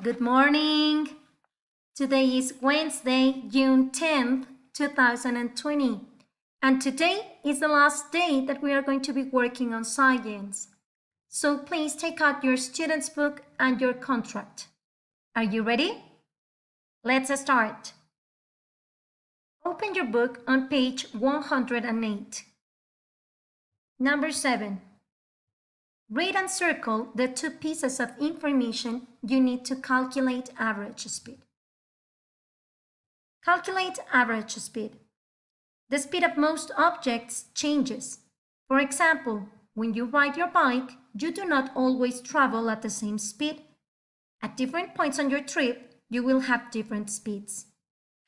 Good morning. Today is Wednesday, June 10th, 2020. And today is the last day that we are going to be working on science. So please take out your student's book and your contract. Are you ready? Let's start. Open your book on page 108. Number 7. Read and circle the two pieces of information you need to calculate average speed. Calculate average speed. The speed of most objects changes. For example, when you ride your bike, you do not always travel at the same speed. At different points on your trip, you will have different speeds.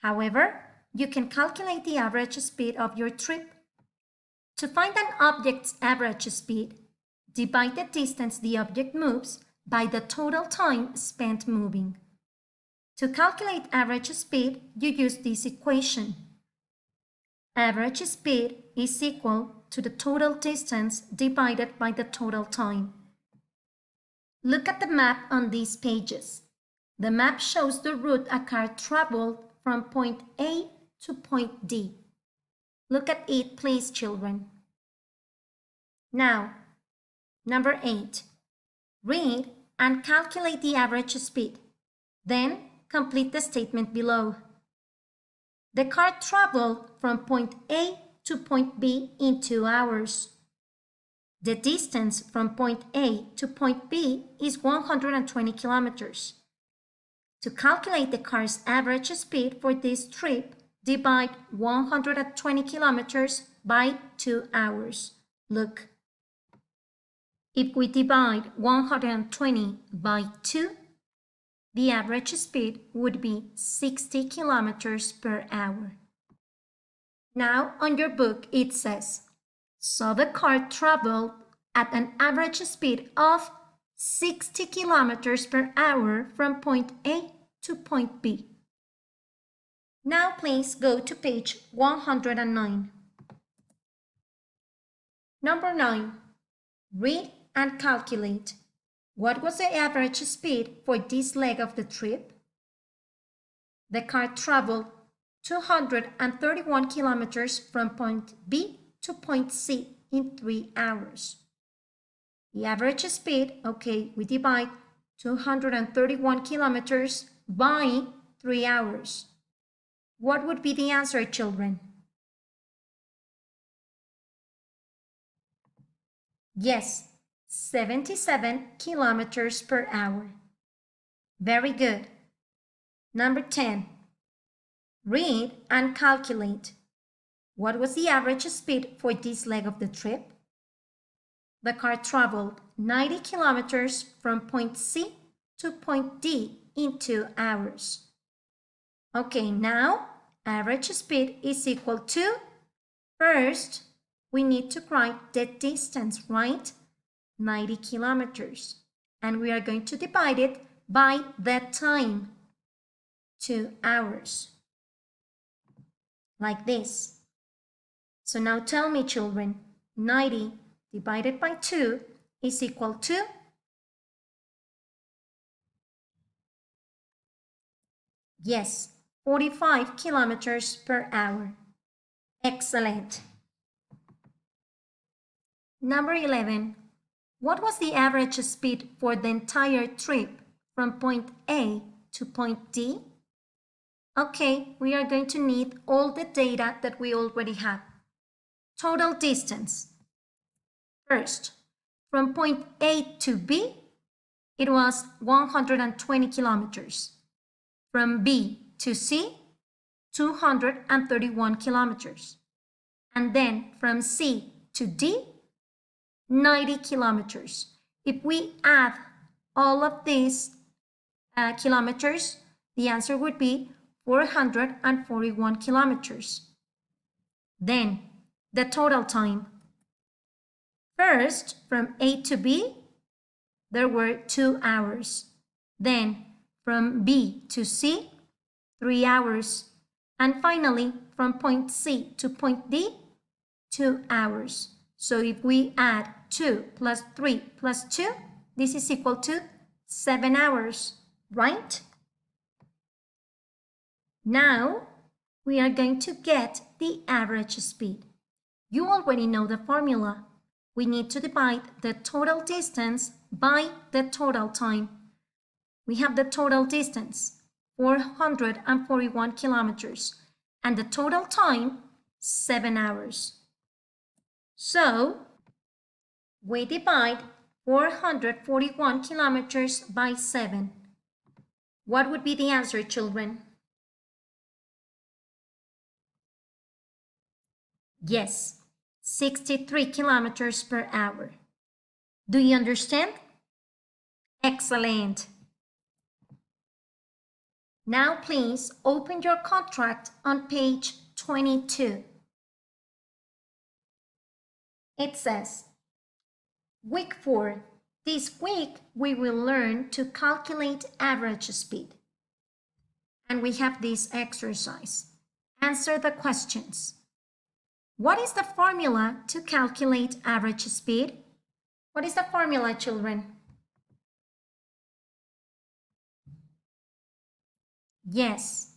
However, you can calculate the average speed of your trip. To find an object's average speed, divide the distance the object moves by the total time spent moving. To calculate average speed, you use this equation. Average speed is equal to the total distance divided by the total time. Look at the map on these pages. The map shows the route a car traveled from point A to point D. Look at it, please, children. Now, number 8. Read and calculate the average speed. Then, complete the statement below. The car traveled from point A to point B in 2 hours. The distance from point A to point B is 120 kilometers. To calculate the car's average speed for this trip, divide 120 kilometers by 2 hours. Look. If we divide 120 by 2, the average speed would be 60 kilometers per hour. Now on your book it says, so the car traveled at an average speed of 60 kilometers per hour from point A to point B. Now please go to page 109. Number 9. Read and calculate. What was the average speed for this leg of the trip? The car traveled 231 kilometers from point B to point C in 3 hours. The average speed, we divide 231 kilometers by 3 hours. What would be the answer, children? Yes, 77 kilometers per hour. Very good. Number 10. Read and calculate. What was the average speed for this leg of the trip? The car traveled 90 kilometers from point C to point D in 2 hours. Okay, now average speed is equal to, first, we need to write the distance, right? 90 kilometers. And we are going to divide it by the time, 2 hours. Like this. So now tell me, children, 90 divided by 2 is equal to? Yes, 45 kilometers per hour. Excellent. Number 11. What was the average speed for the entire trip from point A to point D? Okay, we are going to need all the data that we already have. Total distance. First, from point A to B, it was 120 kilometers. From B to C, 231 kilometers. And then from C to D, 90 kilometers. If we add all of these kilometers, the answer would be 441 kilometers. Then, the total time. First, from A to B, there were 2 hours. Then, from B to C, 3 hours. And finally, from point C to point D, 2 hours. So if we add 2 plus 3 plus 2, this is equal to 7 hours. right? Now, we are going to get the average speed. You already know the formula. We need to divide the total distance by the total time. We have the total distance, 441 kilometers, and the total time, 7 hours. So, we divide 441 kilometers by 7. What would be the answer, children? Yes, 63 kilometers per hour. Do you understand? Excellent. Now please open your contract on page 22. It says, week 4. This week we will learn to calculate average speed. And we have this exercise. Answer the questions. What is the formula to calculate average speed? What is the formula, children? Yes,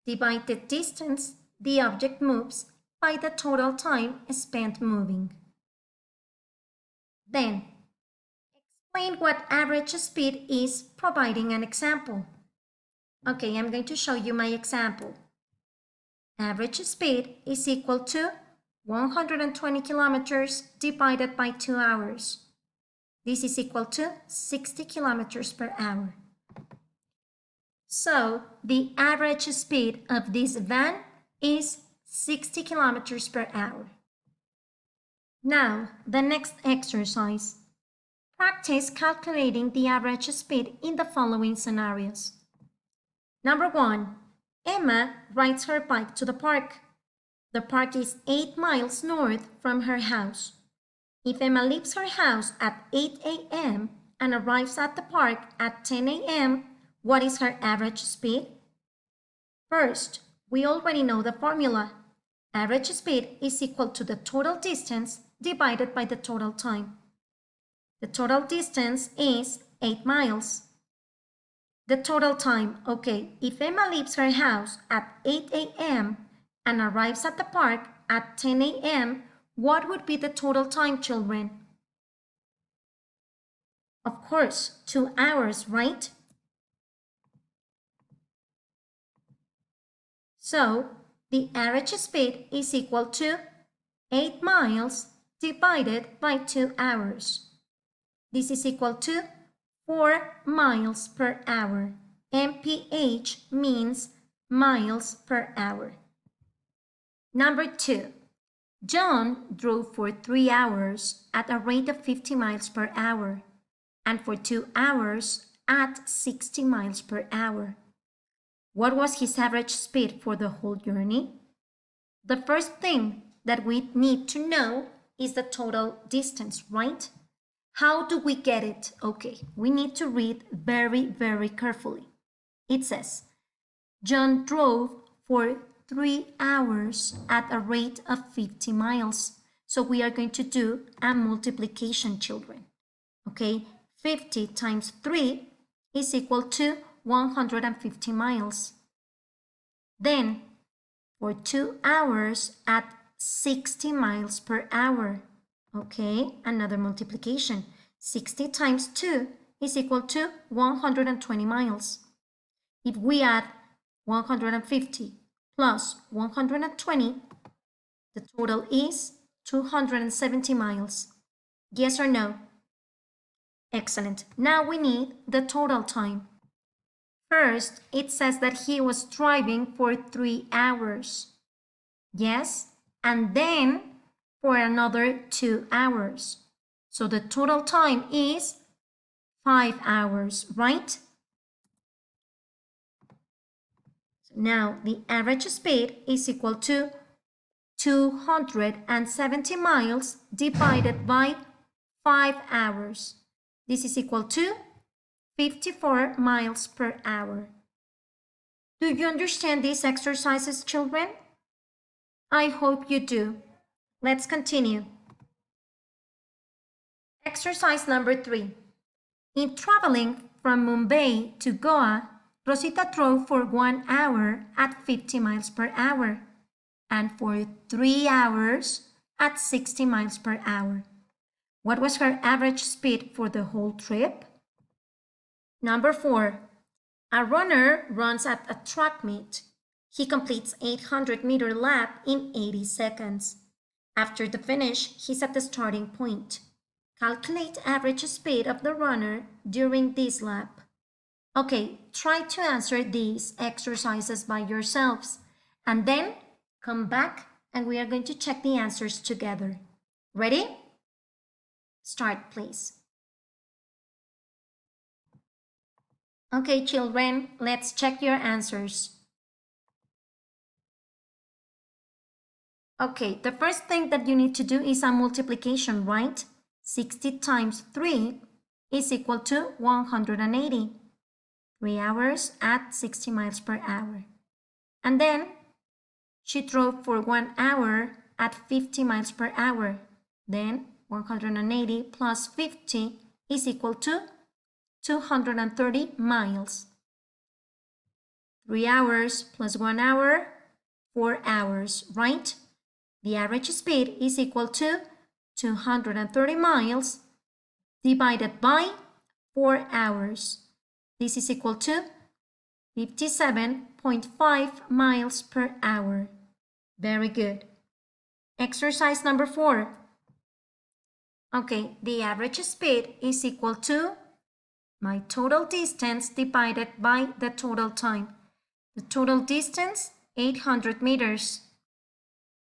divide the distance the object moves by the total time spent moving. Then, explain what average speed is, providing an example. Okay, I'm going to show you my example. Average speed is equal to 120 kilometers divided by 2 hours. This is equal to 60 kilometers per hour. So, the average speed of this van is 60 kilometers per hour. Now, the next exercise. Practice calculating the average speed in the following scenarios. Number 1. Emma rides her bike to the park. The park is 8 miles north from her house. If Emma leaves her house at 8 a.m. and arrives at the park at 10 a.m., what is her average speed? First, we already know the formula. Average speed is equal to the total distance divided by the total time. The total distance is 8 miles. The total time, okay, if Emma leaves her house at 8 a.m. and arrives at the park at 10 a.m., what would be the total time, children? Of course, 2 hours, right? So, the average speed is equal to 8 miles divided by 2 hours. This is equal to 4 miles per hour. mph means miles per hour. Number 2. John drove for 3 hours at a rate of 50 miles per hour and for 2 hours at 60 miles per hour. What was his average speed for the whole journey? The first thing that we need to know is the total distance, right? How do we get it? Okay, we need to read very, very carefully. It says, John drove for 3 hours at a rate of 50 miles. So we are going to do a multiplication, children. Okay, 50 times 3 is equal to 150 miles. Then, for 2 hours at 60 miles per hour. Okay, another multiplication. 60 times 2 is equal to 120 miles. If we add 150 plus 120, the total is 270 miles. Yes or no? Excellent. Now we need the total time. First, it says that he was driving for 3 hours. Yes, and then for another 2 hours. So the total time is 5 hours, right? Now the average speed is equal to 270 miles divided by 5 hours. This is equal to 54 miles per hour. Do you understand these exercises, children? I hope you do. Let's continue. Exercise number 3. In traveling from Mumbai to Goa, Rosita drove for 1 hour at 50 miles per hour and for 3 hours at 60 miles per hour. What was her average speed for the whole trip? Number 4. A runner runs at a track meet. He completes 800-meter lap in 80 seconds. After the finish, he's at the starting point. Calculate average speed of the runner during this lap. Okay, try to answer these exercises by yourselves and then come back and we are going to check the answers together. Ready? Start, please. Okay, children, let's check your answers. Okay, the first thing that you need to do is a multiplication, right? 60 times 3 is equal to 180. 3 hours at 60 miles per hour. And then she drove for 1 hour at 50 miles per hour. Then 180 plus 50 is equal to 230 miles. 3 hours plus 1 hour, 4 hours, right? The average speed is equal to 230 miles divided by 4 hours. This is equal to 57.5 miles per hour. Very good. Exercise number 4. Okay, the average speed is equal to my total distance divided by the total time. The total distance, 800 meters.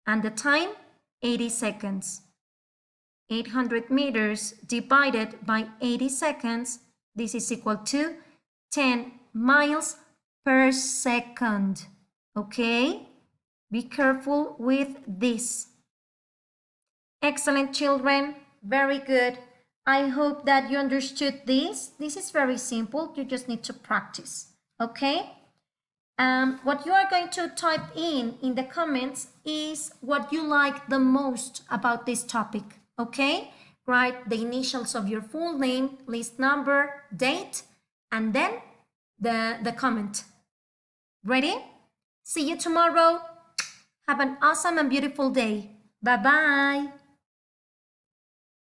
And the time, 80 seconds. 800 meters divided by 80 seconds, this is equal to 10 miles per second. Okay? Be careful with this. Excellent, children. Very good. I hope that you understood this. This is very simple. You just need to practice. Okay? What you are going to type in the comments is what you like the most about this topic. Okay? Write the initials of your full name, list number, date, and then the comment. Ready? See you tomorrow. Have an awesome and beautiful day. Bye-bye.